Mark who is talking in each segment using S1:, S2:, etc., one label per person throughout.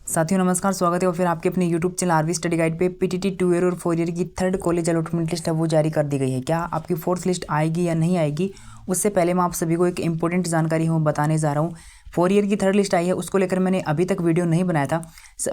S1: साथियों नमस्कार, स्वागत है और फिर आपके अपने YouTube channel RV study guide पे पीटीटी 2 ईयर और 4 ईयर की थर्ड कॉलेज अलॉटमेंट लिस्ट है वो जारी कर दी गई है। क्या आपकी फोर्थ लिस्ट आएगी या नहीं आएगी, उससे पहले मैं आप सभी को एक इंपॉर्टेंट जानकारी हूँ बताने जा रहा हूँ। 4 ईयर की थर्ड लिस्ट आई है, उसको लेकर मैंने अभी तक वीडियो नहीं बनाया था।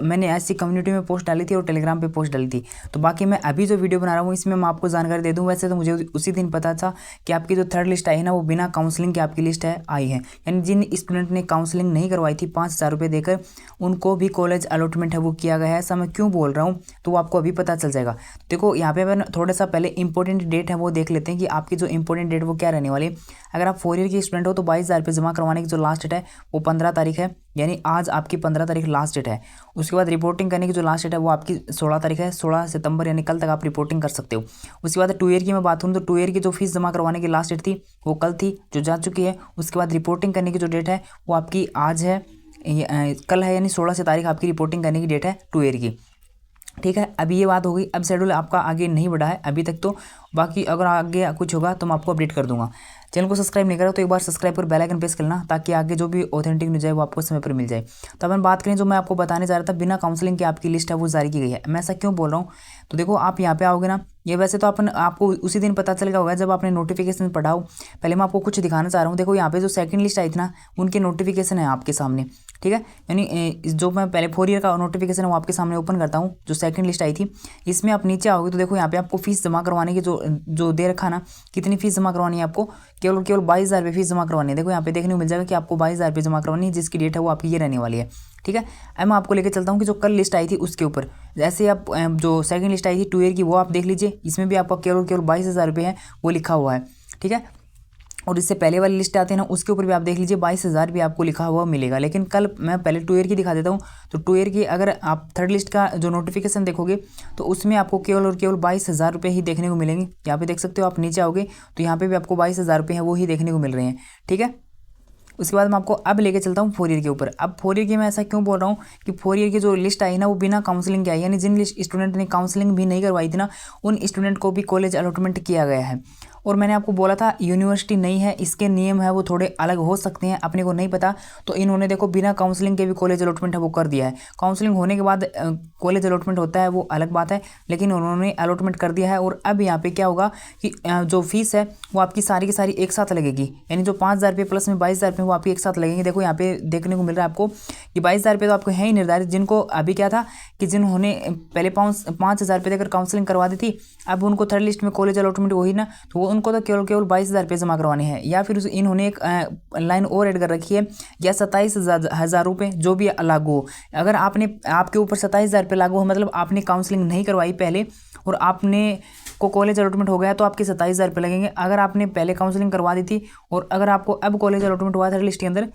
S1: मैंने ऐसी कम्युनिटी में पोस्ट डाली थी और टेलीग्राम पे पोस्ट डाली थी। तो बाकी मैं अभी जो वीडियो बना रहा हूँ इसमें मैं आपको जानकारी दे दूँ। वैसे तो मुझे उसी दिन पता था कि आपकी जो थर्ड लिस्ट आई है ना वो बिना काउंसलिंग के आपकी लिस्ट है आई है, यानी जिन स्टूडेंट ने काउंसलिंग नहीं करवाई थी 5,000 रुपये देकर उनको भी कॉलेज अलॉटमेंट है वो किया गया है। ऐसा मैं क्यों बोल रहा हूँ तो वो आपको अभी पता चल जाएगा। देखो यहाँ पे अपन थोड़ा सा पहले इंपॉर्टेंट डेट है वो देख लेते हैं कि आपकी जो इंपॉर्टेंट डेट वो क्या रहने वाली है। अगर आप 4 ईयर की स्टूडेंट हो तो 22,000 रुपये जमा करवाने की जो लास्ट डेट है वो 15 तारीख है, यानी आज आपकी 15 तारीख लास्ट डेट है। उसके बाद रिपोर्टिंग करने की जो लास्ट डेट है वो आपकी 16 तारीख है, 16 सितंबर, यानी कल तक आप रिपोर्टिंग कर सकते हो। उसके बाद 2 ईयर की मैं बात करूँ तो 2 ईयर की जो फीस जमा करवाने की लास्ट डेट थी वो कल थी, जो जा चुकी है। उसके बाद रिपोर्टिंग करने की जो डेट है वो आपकी आज है, कल है, यानी 16 तारीख आपकी रिपोर्टिंग करने की डेट है 2 ईयर की। ठीक है, अभी ये बात हो गई। अब शेड्यूल आपका आगे नहीं बढ़ा है अभी तक तो, बाकी अगर आगे कुछ होगा तो मैं आपको अपडेट कर दूंगा। चैनल को सब्सक्राइब नहीं करा तो एक बार सब्सक्राइब कर बेल आइकन प्रेस करना ताकि आगे जो भी ऑथेंटिक न्यूज़ है वो आपको समय पर मिल जाए। तो अपन बात करें जो मैं आपको बताने जा रहा था, बिना काउंसलिंग के आपकी लिस्ट है वो जारी की गई है। मैं ऐसा क्यों बोल रहा हूँ तो देखो, आप यहाँ पे आओगे ना, ये वैसे तो आपको उसी दिन पता चल गया होगा जब आपने नोटिफिकेशन पढ़ा हो। पहले मैं आपको कुछ दिखाना चाह रहा हूँ। देखो यहाँ पे जो सेकंड लिस्ट आई थी ना उनके नोटिफिकेशन है आपके सामने। ठीक है, यानी जो मैं पहले 4 ईयर का नोटिफिकेशन है वो आपके सामने ओपन करता हूँ। जो सेकंड लिस्ट आई थी इसमें आप नीचे आओगे तो देखो यहाँ पे आपको फीस जमा करवाने की जो दे रखा ना, कितनी फीस जमा करवानी है आपको, केवल 22,000 रुपये फीस जमा करवानी है। देखो यहाँ पे देखने को मिल जाएगा कि आपको 22,000 रुपये जमा करवानी है, जिसकी डेट है वो आपकी ये रहने वाली है। ठीक है, अब मैं आपको लेकर चलता हूँ कि जो कल लिस्ट आई थी उसके ऊपर। जैसे आप जो सेकंड लिस्ट आई थी 2 ईयर की वो आप देख लीजिए, इसमें भी आपका केवल 22,000 रुपये है वो लिखा हुआ है। ठीक है, और इससे पहले वाली लिस्ट आते हैं ना उसके ऊपर भी आप देख लीजिए 22,000 भी आपको लिखा हुआ मिलेगा। लेकिन कल मैं पहले 2 ईयर की दिखा देता हूँ। तो 2 ईयर की अगर आप थर्ड लिस्ट का जो नोटिफिकेशन देखोगे तो उसमें आपको केवल और केवल 22,000 रुपये ही देखने को मिलेंगे। यहाँ पे देख सकते हो, आप नीचे आओगे तो यहाँ पे भी आपको 22,000 रुपये हैं वो ही देखने को मिल रहे हैं। ठीक है, उसके बाद मैं आपको अब लेके चलता हूँ 4 ईयर के ऊपर। अब 4 ईयर की मैं ऐसा क्यों बोल रहा हूँ कि 4 ईयर की जो लिस्ट आई ना वो बिना काउंसलिंग के आई, यानी जिन स्टूडेंट ने काउंसलिंग भी नहीं करवाई थी ना उन स्टूडेंट को भी कॉलेज अलॉटमेंट किया गया है। और मैंने आपको बोला था यूनिवर्सिटी नहीं है, इसके नियम है वो थोड़े अलग हो सकते हैं, अपने को नहीं पता। तो इन्होंने देखो बिना काउंसलिंग के भी कॉलेज अलॉटमेंट है वो कर दिया है। काउंसलिंग होने के बाद कॉलेज अलॉटमेंट होता है वो अलग बात है, लेकिन उन्होंने अलॉटमेंट कर दिया है। और अब यहाँ पे क्या होगा कि जो फीस है वो आपकी सारी की सारी एक साथ लगेगी, यानी जो 5,000 रुपये प्लस में 22,000 रुपये वो आपकी एक साथ लगेंगे। देखो यहाँ पे देखने को मिल रहा है आपको कि 22,000 रुपये तो आपको है ही निर्धारित, जिनको अभी क्या था कि जिन्होंने पहले 5,000 रुपये देकर काउंसलिंग करवा दी थी, अब उनको थर्ड लिस्ट में कॉलेज अलॉटमेंट वही ना, तो वो उनको तो केवल 22,000 रुपये जमा करवाने हैं। या फिर इन्होंने एक लाइन और ऐड कर रखी है, या 27,000 रुपये जो भी लागू हो। अगर आपके ऊपर 27,000 रुपये लागू हो, मतलब आपने काउंसलिंग नहीं करवाई पहले और आपने को कॉलेज अलॉटमेंट हो गया तो आपके 27,000 रुपये लगेंगे। अगर आपने पहले काउंसलिंग करवा दी थी और अगर आपको अब कॉलेज अलॉटमेंट हुआ थर्ड लिस्ट के अंदर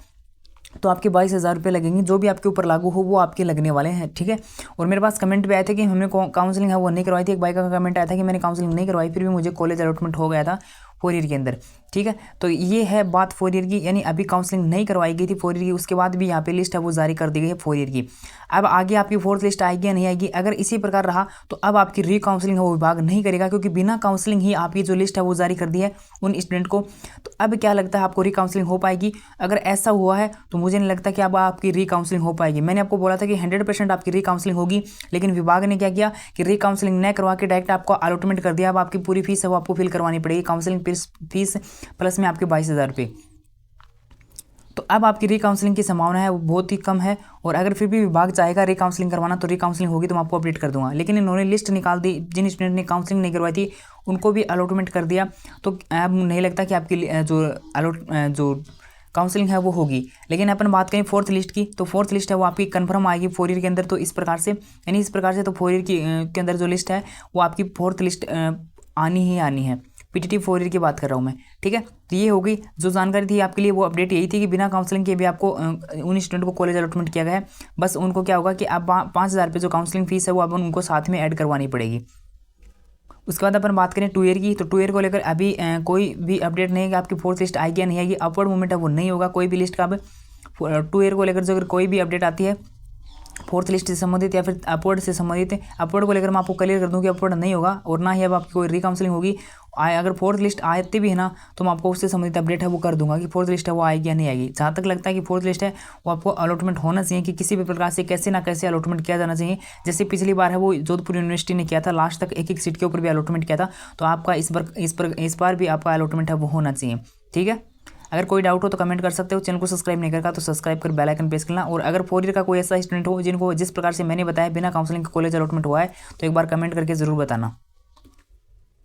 S1: तो आपके 22,000 रुपये लगेंगे। जो भी आपके ऊपर लागू हो वो आपके लगने वाले हैं। ठीक है, और मेरे पास कमेंट भी आए थे कि हमने काउंसलिंग है वो नहीं करवाई थी। एक भाई का कमेंट आया था कि मैंने काउंसलिंग नहीं करवाई फिर भी मुझे कॉलेज अलॉटमेंट हो गया था 4 ईयर के अंदर। ठीक है, तो ये है बात 4 ईयर की, यानी अभी काउंसलिंग नहीं करवाई गई थी 4 ईयर की, उसके बाद भी यहाँ पे लिस्ट है वो जारी कर दी गई है 4 ईयर की। अब आगे आपकी फोर्थ लिस्ट आएगी या नहीं आएगी, अगर इसी प्रकार रहा तो अब आपकी रीकाउंसलिंग है वो विभाग नहीं करेगा, क्योंकि बिना काउंसलिंग ही आपकी जो लिस्ट है वो जारी कर दी है उन स्टूडेंट को। तो अब क्या लगता है आपको रीकाउंसलिंग हो पाएगी? अगर ऐसा हुआ है तो मुझे नहीं लगता कि अब आपकी रीकाउंसलिंग हो पाएगी। मैंने आपको बोला था कि 100% आपकी रीकाउंसलिंग होगी, लेकिन विभाग ने क्या किया कि रीकाउंसलिंग न करवा के डायरेक्ट आपको अलॉटमेंट कर दिया। अब आपकी पूरी फीस है वो आपको फिल करवानी पड़ेगी, काउंसलिंग फीस प्लस में आपके 22,000 रुपये। तो अब आपकी रीकाउंसलिंग की संभावना है वो बहुत ही कम है। और अगर फिर भी विभाग चाहेगा रीकाउंसलिंग करवाना तो रीकाउंसलिंग होगी तो मैं आपको अपडेट कर दूंगा। लेकिन इन्होंने लिस्ट निकाल दी, जिन स्टूडेंट ने काउंसलिंग नहीं करवाई थी उनको भी अलॉटमेंट कर दिया। तो अब नहीं लगता कि आपकी जो काउंसलिंग है वो होगी। लेकिन अपन बात करें फोर्थ लिस्ट की, तो फोर्थ लिस्ट है वो आपकी कंफर्म आएगी 4 ईयर के अंदर। तो इस प्रकार से, यानी इस प्रकार से तो 4 ईयर के अंदर जो लिस्ट है वो आपकी फोर्थ लिस्ट आनी ही आनी है। पीटीटी 4 ईयर की बात कर रहा हूँ मैं। ठीक है, तो ये हो गई जो जानकारी थी आपके लिए, वो अपडेट यही थी कि बिना काउंसलिंग के भी आपको उन स्टूडेंट को कॉलेज अलॉटमेंट किया गया है। बस उनको क्या होगा कि अब 5,000 रुपये जो काउंसलिंग फीस है वो अब उनको साथ में ऐड करवानी पड़ेगी। उसके बाद अपन बात करें 2 ईयर की, तो 2 ईयर को लेकर अभी कोई भी अपडेट नहीं है कि आपकी फोर्थ लिस्ट आएगी या नहीं आएगी। अपवर्ड मूवमेंट है वो नहीं होगा कोई भी लिस्ट का। अब 2 ईयर को लेकर जो अगर कोई भी अपडेट आती है फोर्थ लिस्ट से संबंधित या फिर अपवर्ड से संबंधित है। अपवर्ड को लेकर मैं आपको क्लियर कर दूं कि अपवर्ड नहीं होगा और ना ही अब आपकी कोई रिकाउंसलिंग होगी। अगर फोर्थ लिस्ट आती भी है ना तो मैं आपको उससे संबंधित अपडेट है वो कर दूंगा कि फोर्थ लिस्ट है वो आएगी या नहीं आएगी। जहाँ तक लगता है कि फोर्थ लिस्ट है वो आपको अलॉटमेंट होना चाहिए कि किसी भी प्रकार से कैसे ना कैसे अलॉटमेंट किया जाना चाहिए। जैसे पिछली बार है वो जोधपुर यूनिवर्सिटी ने किया था, लास्ट तक एक एक सीट के ऊपर भी अलॉटमेंट किया था, तो आपका इस बार भी आपका अलॉटमेंट है वो होना चाहिए। ठीक है, अगर कोई डाउट हो तो कमेंट कर सकते हो। चैनल को सब्सक्राइब नहीं करना तो सब्सक्राइब कर बेल आइकन प्रेस करना। और अगर 4 ईयर का कोई ऐसा स्टूडेंट हो जिनको जिस प्रकार से मैंने बताया बिना काउंसलिंग का कॉलेज अलॉटमेंट हुआ है तो एक बार कमेंट करके जरूर बताना।